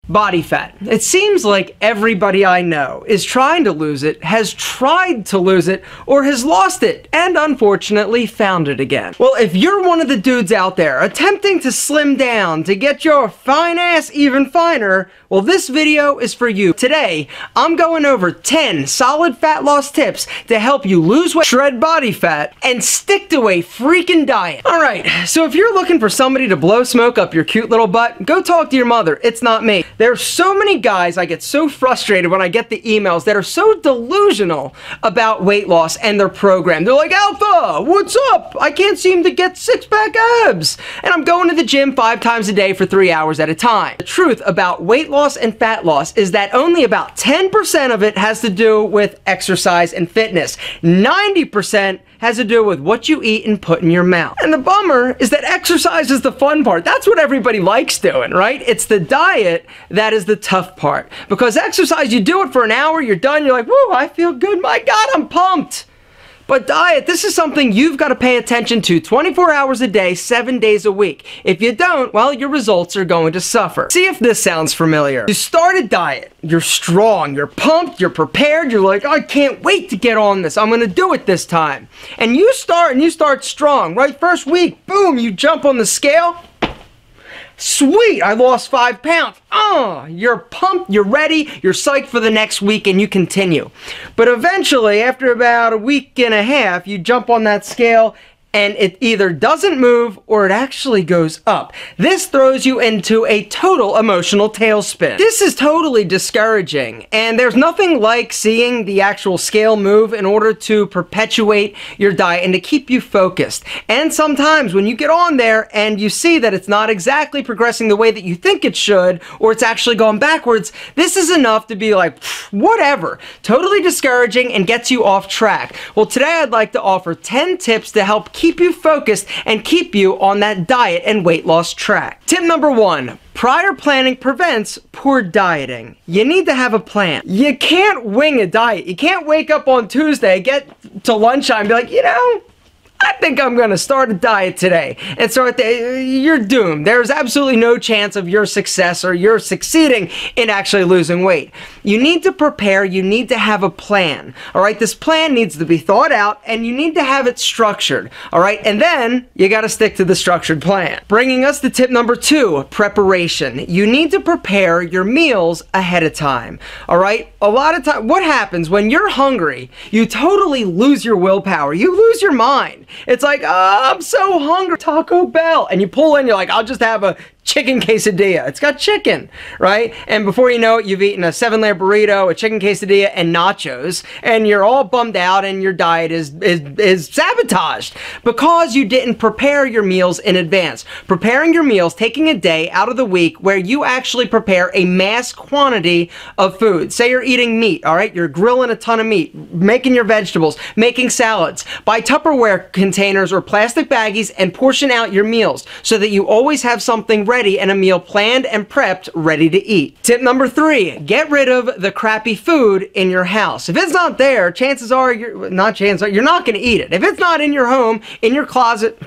Body fat. It seems like everybody I know is trying to lose it, has tried to lose it, or has lost it, and unfortunately found it again. Well, if you're one of the dudes out there attempting to slim down to get your fine ass even finer, well, this video is for you. Today, I'm going over 10 solid fat loss tips to help you lose weight, shred body fat, and stick to a freaking diet. Alright, so if you're looking for somebody to blow smoke up your cute little butt, go talk to your mother. It's not me. There's so many guys, I get so frustrated when I get the emails that are so delusional about weight loss and their program. They're like, Alpha, what's up? I can't seem to get six-pack abs. And I'm going to the gym 5 times a day for 3 hours at a time. The truth about weight loss and fat loss is that only about 10% of it has to do with exercise and fitness. 90% has to do with what you eat and put in your mouth. And the bummer is that exercise is the fun part. That's what everybody likes doing, right? It's the diet that is the tough part. Because exercise, you do it for an hour, you're done, you're like, woo, I feel good, my God, I'm pumped. But diet, this is something you've got to pay attention to 24 hours a day, 7 days a week. If you don't, well, your results are going to suffer. See if this sounds familiar. You start a diet, you're strong, you're pumped, you're prepared, you're like, I can't wait to get on this, I'm gonna do it this time. And you start strong, right? First week, boom, you jump on the scale. Sweet, I lost 5 pounds. You're pumped, you're ready, you're psyched for the next week, and you continue. But eventually, after about a week and a half, you jump on that scale and it either doesn't move or it actually goes up. This throws you into a total emotional tailspin. This is totally discouraging, and there's nothing like seeing the actual scale move in order to perpetuate your diet and to keep you focused. And sometimes when you get on there and you see that it's not exactly progressing the way that you think it should, or it's actually going backwards, this is enough to be like, whatever. Totally discouraging and gets you off track. Well, today I'd like to offer 10 tips to help keep you focused and keep you on that diet and weight loss track. Tip number 1. Prior planning prevents poor dieting. You need to have a plan. You can't wing a diet. You can't wake up on Tuesday, get to lunchtime and be like, you know, I think I'm going to start a diet today. And so you're doomed. There's absolutely no chance of your success or you're succeeding in actually losing weight. You need to prepare. You need to have a plan. All right. This plan needs to be thought out and you need to have it structured. All right. And then you got to stick to the structured plan. Bringing us to tip number 2, preparation. You need to prepare your meals ahead of time. All right. A lot of time, what happens when you're hungry, you totally lose your willpower. You lose your mind. It's like, oh, I'm so hungry, Taco Bell. And you pull in, you're like, I'll just have a chicken quesadilla. It's got chicken, right? And before you know it, you've eaten a 7-layer burrito, a chicken quesadilla, and nachos, and you're all bummed out and your diet is sabotaged because you didn't prepare your meals in advance. Preparing your meals, taking a day out of the week where you actually prepare a mass quantity of food. Say you're eating meat, all right? You're grilling a ton of meat, making your vegetables, making salads. Buy Tupperware containers or plastic baggies and portion out your meals so that you always have something ready and a meal planned and prepped, ready to eat. Tip number 3, get rid of the crappy food in your house. If it's not there, chances are you're not going to eat it. If it's not in your home, in your closet,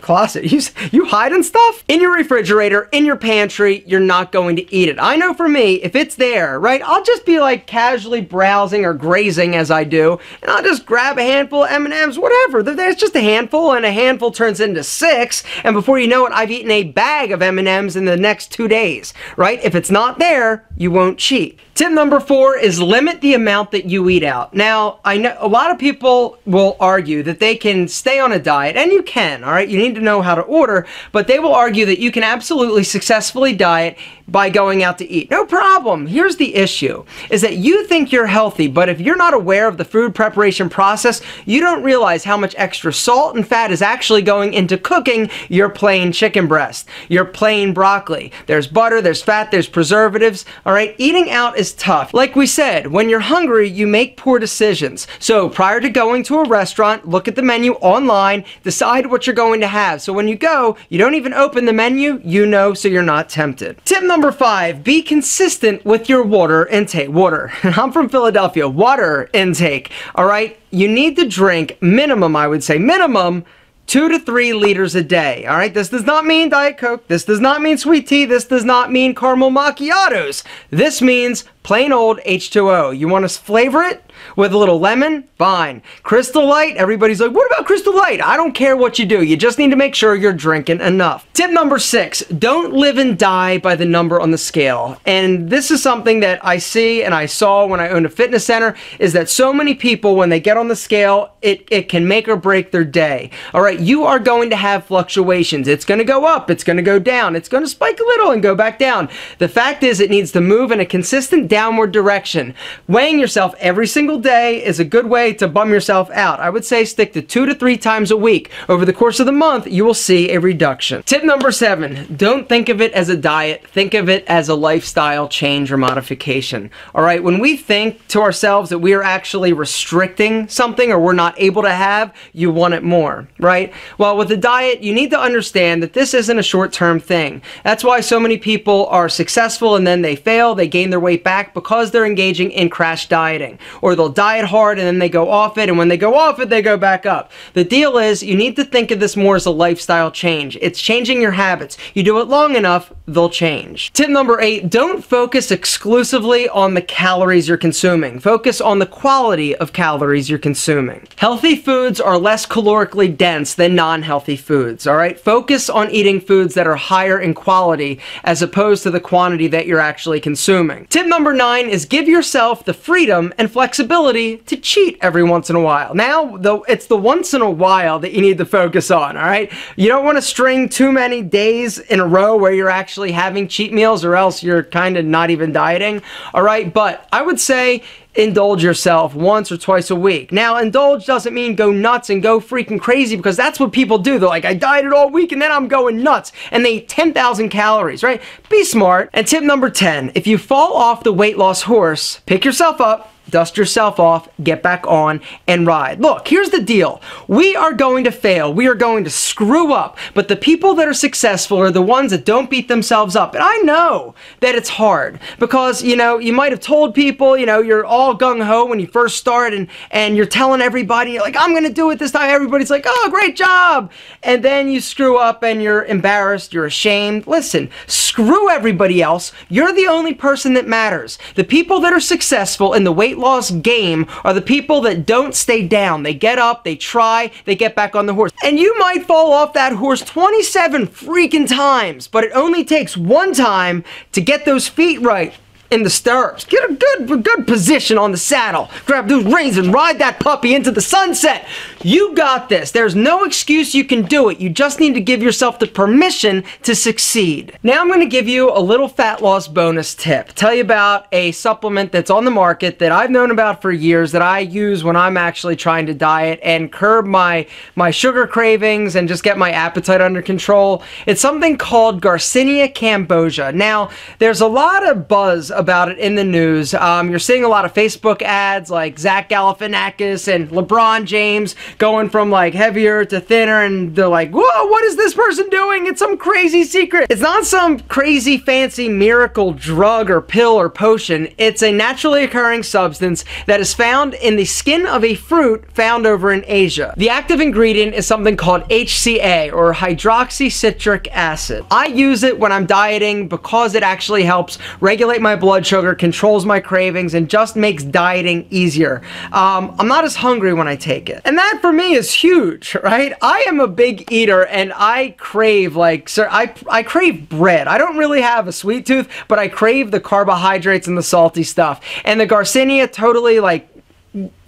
you hiding stuff? In your refrigerator, in your pantry, you're not going to eat it. I know for me, if it's there, right, I'll just be like casually browsing or grazing as I do, and I'll just grab a handful of M&Ms, whatever. There's just a handful, and a handful turns into 6, and before you know it, I've eaten a bag of M&Ms in the next 2 days, right? If it's not there, you won't cheat. Tip number 4 is limit the amount that you eat out. Now, I know a lot of people will argue that they can stay on a diet, and you can, all right? You need to know how to order, but they will argue that you can absolutely successfully diet by going out to eat. No problem. Here's the issue, is that you think you're healthy, but if you're not aware of the food preparation process, you don't realize how much extra salt and fat is actually going into cooking your plain chicken breast, your plain broccoli. There's butter, there's fat, there's preservatives, all right? Eating out is tough. Like we said, when you're hungry, you make poor decisions. So prior to going to a restaurant, look at the menu online, decide what you're going to have. So when you go, you don't even open the menu, you know, so you're not tempted. Tip number 5, be consistent with your water intake. Water. I'm from Philadelphia. Water intake. All right? You need to drink minimum, I would say, minimum 2 to 3 liters a day. All right, this does not mean Diet Coke. This does not mean sweet tea. This does not mean caramel macchiatos. This means plain old H2O. You want to flavor it with a little lemon? Fine. Crystal Light, everybody's like, what about Crystal Light? I don't care what you do. You just need to make sure you're drinking enough. Tip number 6, don't live and die by the number on the scale. And this is something that I see and I saw when I owned a fitness center, is that so many people, when they get on the scale, it can make or break their day. All right, you are going to have fluctuations. It's going to go up. It's going to go down. It's going to spike a little and go back down. The fact is, it needs to move in a consistent downward direction. Weighing yourself every single day is a good way to bum yourself out. I would say stick to 2 to 3 times a week. Over the course of the month, you will see a reduction. Tip number 7, don't think of it as a diet. Think of it as a lifestyle change or modification. All right, when we think to ourselves that we are actually restricting something or we're not able to have, you want it more, right? Well, with a diet, you need to understand that this isn't a short-term thing. That's why so many people are successful and then they fail, they gain their weight back because they're engaging in crash dieting. Or they'll diet hard and then they go off it, and when they go off it, they go back up. The deal is, you need to think of this more as a lifestyle change. It's changing your habits. You do it long enough, they'll change. Tip number 8, don't focus exclusively on the calories you're consuming. Focus on the quality of calories you're consuming. Healthy foods are less calorically dense than non-healthy foods, all right? Focus on eating foods that are higher in quality as opposed to the quantity that you're actually consuming. Tip number 9 is give yourself the freedom and flexibility to cheat every once in a while. Now, though, it's the once in a while that you need to focus on, all right? You don't want to string too many days in a row where you're actually having cheat meals, or else you're kind of not even dieting, all right? But I would say indulge yourself once or twice a week. Now, indulge doesn't mean go nuts and go freaking crazy, because that's what people do. They're like, I dieted all week and then I'm going nuts, and they eat 10,000 calories, right? Be smart. And tip number 10, if you fall off the weight loss horse, pick yourself up, dust yourself off, get back on, and ride. Look, here's the deal. We are going to fail. We are going to screw up. But the people that are successful are the ones that don't beat themselves up. And I know that it's hard because, you know, you might have told people, you know, you're all gung-ho when you first start, and you're telling everybody, you're like, I'm going to do it this time. Everybody's like, oh, great job. And then you screw up and you're embarrassed. You're ashamed. Listen, screw everybody else. You're the only person that matters. The people that are successful in the weight loss game are the people that don't stay down. They get up, they try, they get back on the horse. And you might fall off that horse 27 freaking times, but it only takes one time to get those feet right in the stirrups. Get a good position on the saddle. Grab those reins and ride that puppy into the sunset. You got this. There's no excuse you can do it. You just need to give yourself the permission to succeed. Now I'm going to give you a little fat loss bonus tip. Tell you about a supplement that's on the market that I've known about for years, that I use when I'm actually trying to diet and curb my sugar cravings and just get my appetite under control. It's something called Garcinia Cambogia. Now, there's a lot of buzz about it in the news. You're seeing a lot of Facebook ads like Zach Galifianakis and LeBron James going from like heavier to thinner, and they're like, whoa, what is this person doing? It's some crazy secret. It's not some crazy fancy miracle drug or pill or potion. It's a naturally occurring substance that is found in the skin of a fruit found over in Asia. The active ingredient is something called HCA, or hydroxycitric acid. I use it when I'm dieting because it actually helps regulate my blood sugar, controls my cravings, and just makes dieting easier. I'm not as hungry when I take it. And that for me is huge, right? I am a big eater and I crave, like, sir, I crave bread. I don't really have a sweet tooth, but I crave the carbohydrates and the salty stuff. And the Garcinia totally, like,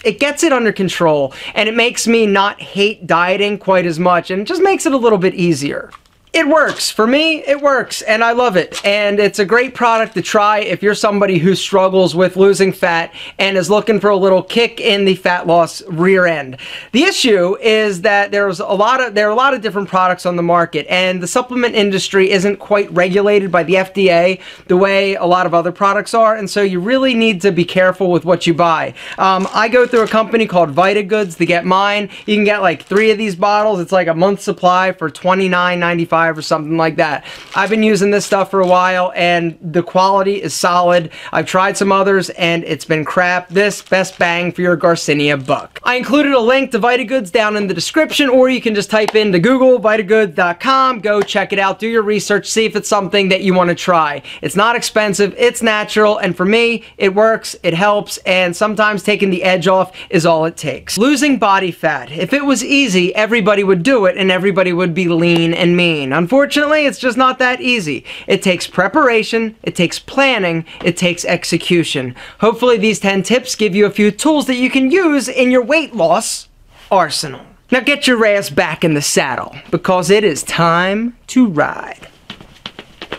it gets it under control, and it makes me not hate dieting quite as much, and it just makes it a little bit easier. It works. For me, it works, and I love it. And it's a great product to try if you're somebody who struggles with losing fat and is looking for a little kick in the fat loss rear end. The issue is that there are a lot of different products on the market, and the supplement industry isn't quite regulated by the FDA the way a lot of other products are, and so you really need to be careful with what you buy. I go through a company called VitaGoods to get mine. You can get like 3 of these bottles. It's like a month's supply for $29.95. $1.25 or something like that. I've been using this stuff for a while and the quality is solid. I've tried some others and it's been crap. This, best bang for your Garcinia buck. I included a link to Vitagoods down in the description, or you can just type into Google vitagoods.com, go check it out, do your research, see if it's something that you want to try. It's not expensive, it's natural, and for me, it works, it helps, and sometimes taking the edge off is all it takes. Losing body fat. If it was easy, everybody would do it and everybody would be lean and mean. Unfortunately, it's just not that easy. It takes preparation, it takes planning, it takes execution. Hopefully these 10 tips give you a few tools that you can use in your weight loss arsenal. Now get your ass back in the saddle, because it is time to ride.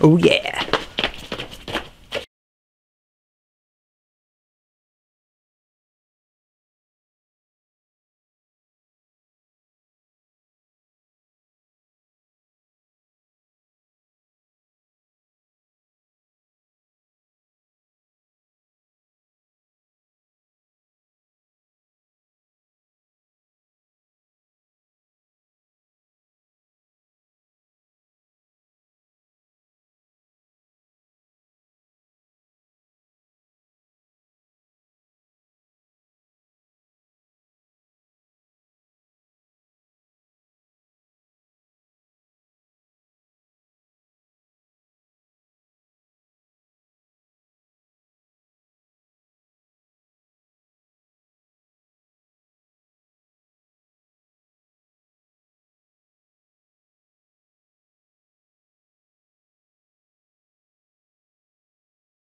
Oh yeah.